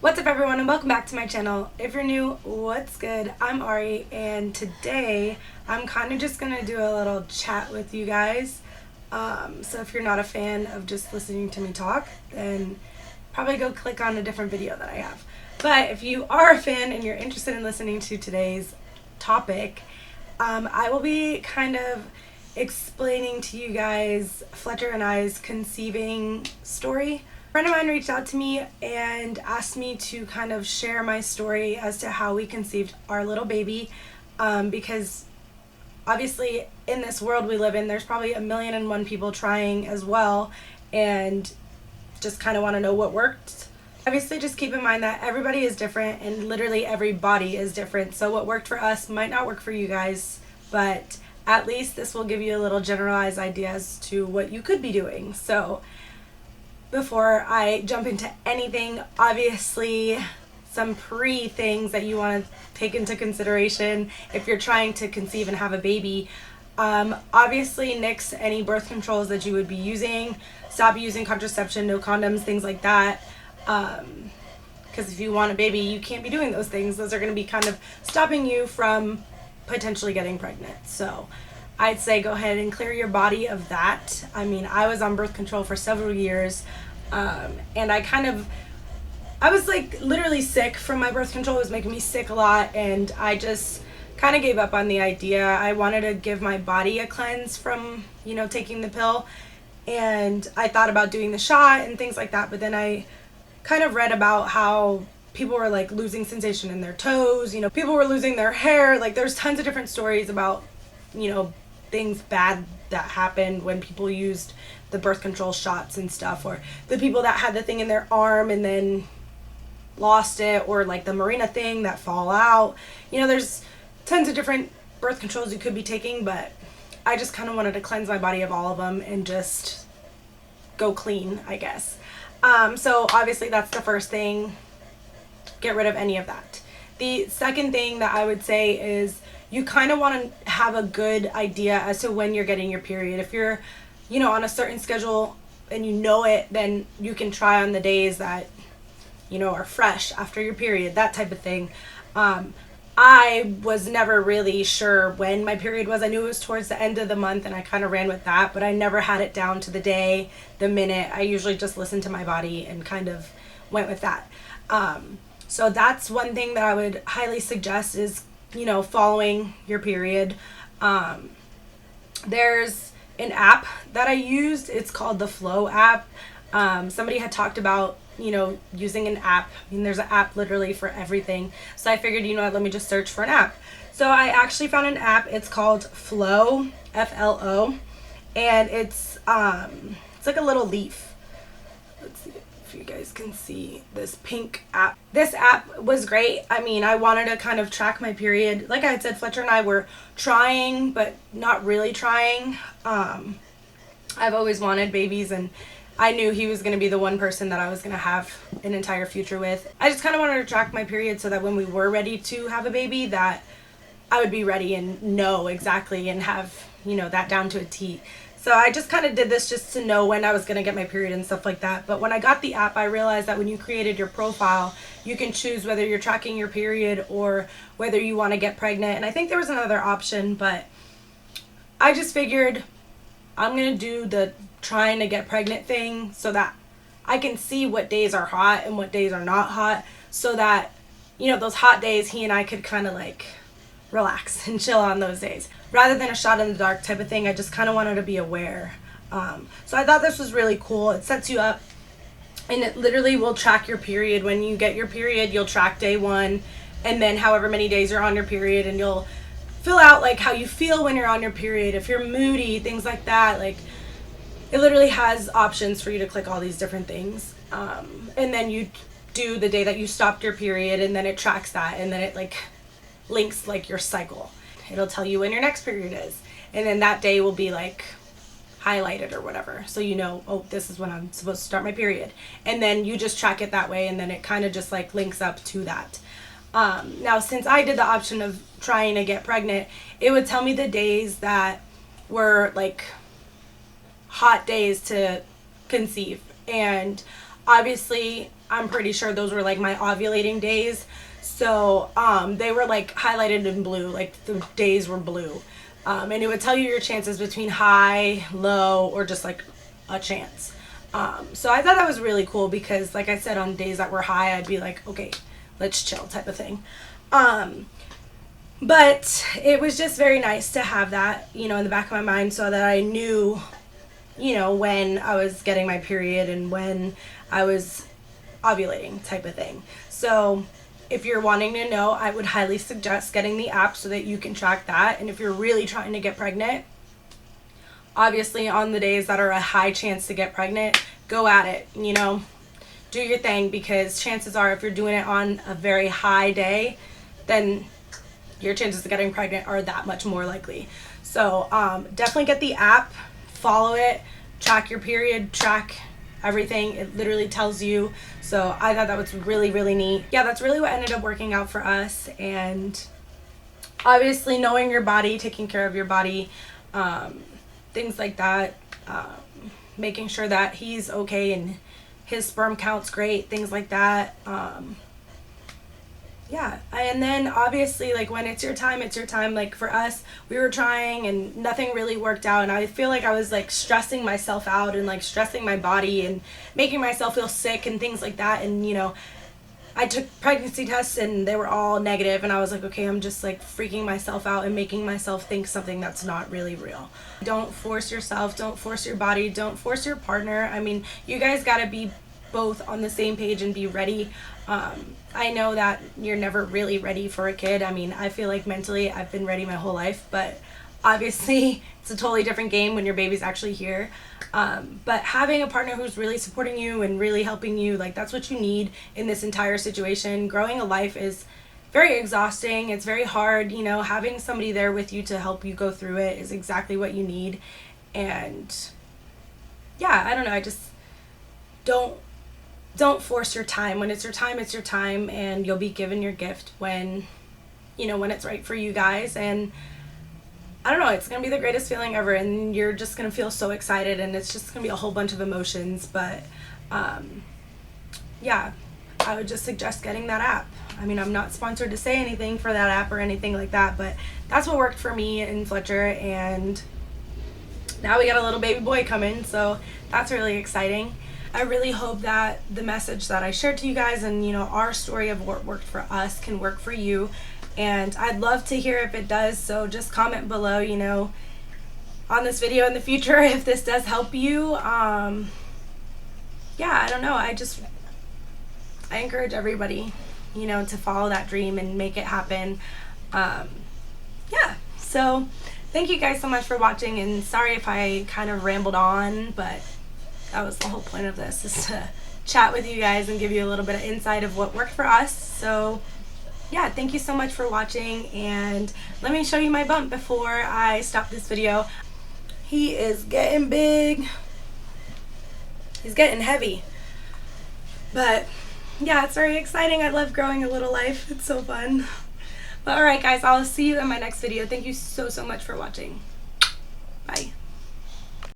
What's up everyone and welcome back to my channel. If you're new, what's good? I'm Ari and today I'm kind of just going to do a little chat with you guys. So if you're not a fan of just listening to me talk, then probably go click on a different video that I have. But if you are a fan and you're interested in listening to today's topic, I will be kind of explaining to you guys Fletcher and I's conceiving story. A friend of mine reached out to me and asked me to kind of share my story as to how we conceived our little baby, because obviously in this world we live in, there's probably 1,000,001 people trying as well, and just kind of want to know what worked. Obviously, just keep in mind that everybody is different and literally every body is different, so what worked for us might not work for you guys, but at least this will give you a little generalized idea as to what you could be doing. So before I jump into anything, obviously some things that you want to take into consideration if you're trying to conceive and have a baby. Obviously nix any birth controls that you would be using. Stop using contraception, no condoms, things like that. Because if you want a baby, you can't be doing those things. Those are going to be kind of stopping you from potentially getting pregnant. So I'd say go ahead and clear your body of that. I mean, I was on birth control for several years, and I was like literally sick from my birth control. It was making me sick a lot, and I just kind of gave up on the idea. I wanted to give my body a cleanse from, taking the pill, and I thought about doing the shot and things like that, but then I kind of read about how people were like losing sensation in their toes, people were losing their hair. Like there's tons of different stories about, things bad that happened when people used the birth control shots and stuff, or the people that had the thing in their arm and then lost it, or like the Marina thing that fall out. There's tons of different birth controls you could be taking, but I just kind of wanted to cleanse my body of all of them and just go clean, I guess. So obviously that's the first thing. Get rid of any of that. The second thing that I would say is you kind of want to have a good idea as to when you're getting your period. If you're, on a certain schedule and you know it, then you can try on the days that, are fresh after your period, that type of thing. I was never really sure when my period was. I knew it was towards the end of the month and I kind of ran with that, but I never had it down to the day, the minute. I usually just listened to my body and kind of went with that. So that's one thing that I would highly suggest is, following your period. There's an app that I used. It's called the Flow app. Somebody had talked about, using an app. I mean, there's an app literally for everything. So I figured, let me just search for an app. So I actually found an app. It's called Flow, F-L-O, and it's like a little leaf. Let's see if you guys can see this pink app. This app was great. I mean, I wanted to kind of track my period. Like I had said, Fletcher and I were trying, but not really trying. I've always wanted babies, and I knew he was going to be the one person that I was going to have an entire future with. I just kind of wanted to track my period so that when we were ready to have a baby, that I would be ready and know exactly and have, that down to a T. So I just kind of did this just to know when I was going to get my period and stuff like that. But when I got the app, I realized that when you created your profile, you can choose whether you're tracking your period or whether you want to get pregnant. And I think there was another option, but I just figured I'm going to do the trying to get pregnant thing so that I can see what days are hot and what days are not hot, so that, those hot days, he and I could kind of like relax and chill on those days. Rather than a shot in the dark type of thing, I just kind of wanted to be aware. So I thought this was really cool. It sets you up, and it literally will track your period. When you get your period, you'll track day 1, and then however many days you're on your period, and you'll fill out like how you feel when you're on your period, if you're moody, things like that. Like, it literally has options for you to click all these different things. And then you do the day that you stopped your period, and then it tracks that, and then it like links like your cycle. It'll tell you when your next period is, and then that day will be like highlighted or whatever, so oh, this is when I'm supposed to start my period, and then you just track it that way, and then it kind of just like links up to that. Now, since I did the option of trying to get pregnant, it would tell me the days that were like hot days to conceive, and obviously I'm pretty sure those were like my ovulating days. So they were like highlighted in blue, like the days were blue. And it would tell you your chances between high, low, or just like a chance. So I thought that was really cool because, like I said, on days that were high, I'd be like, okay, let's chill type of thing. But it was just very nice to have that, you know, in the back of my mind so that I knew, you know, when I was getting my period and when I was ovulating type of thing. So if you're wanting to know, I would highly suggest getting the app so that you can track that. And if you're really trying to get pregnant, obviously on the days that are a high chance to get pregnant, go at it, you know, do your thing, because chances are if you're doing it on a very high day, then your chances of getting pregnant are that much more likely. So definitely get the app, follow it, track your period, track everything. It literally tells you. So I thought that was really, really neat. Yeah, that's really what ended up working out for us. And obviously knowing your body, taking care of your body, things like that, making sure that he's okay and his sperm count's great, things like that. Yeah, and then obviously, like, when it's your time, it's your time. Like, for us, we were trying and nothing really worked out, and I feel like I was like stressing myself out and like stressing my body and making myself feel sick and things like that. And you know, I took pregnancy tests and they were all negative, and I was like, okay, I'm just like freaking myself out and making myself think something that's not really real. Don't force yourself, don't force your body, don't force your partner. I mean, you guys gotta be both on the same page and be ready. I know that you're never really ready for a kid. I mean, I feel like mentally I've been ready my whole life, but obviously it's a totally different game when your baby's actually here. But having a partner who's really supporting you and really helping you, like, that's what you need in this entire situation. Growing a life is very exhausting. It's very hard, you know. Having somebody there with you to help you go through it is exactly what you need. And yeah, I don't know, I just don't force your time. When it's your time, it's your time, and you'll be given your gift when, you know, when it's right for you guys. And I don't know, it's gonna be the greatest feeling ever, and you're just gonna feel so excited, and it's just gonna be a whole bunch of emotions. But yeah, I would just suggest getting that app. I mean, I'm not sponsored to say anything for that app or anything like that, but that's what worked for me and Fletcher. And now we got a little baby boy coming, so that's really exciting. I really hope that the message that I shared to you guys and, you know, our story of what worked for us can work for you. And I'd love to hear if it does, so just comment below, you know, on this video in the future if this does help you. Yeah, I don't know, I encourage everybody, you know, to follow that dream and make it happen. Yeah, so thank you guys so much for watching, and sorry if I kind of rambled on, but that was the whole point of this, is to chat with you guys and give you a little bit of insight of what worked for us. So yeah, thank you so much for watching, and let me show you my bump before I stop this video. He is getting big. He's getting heavy. But yeah, it's very exciting. I love growing a little life. It's so fun. But alright guys, I'll see you in my next video. Thank you so much for watching. Bye.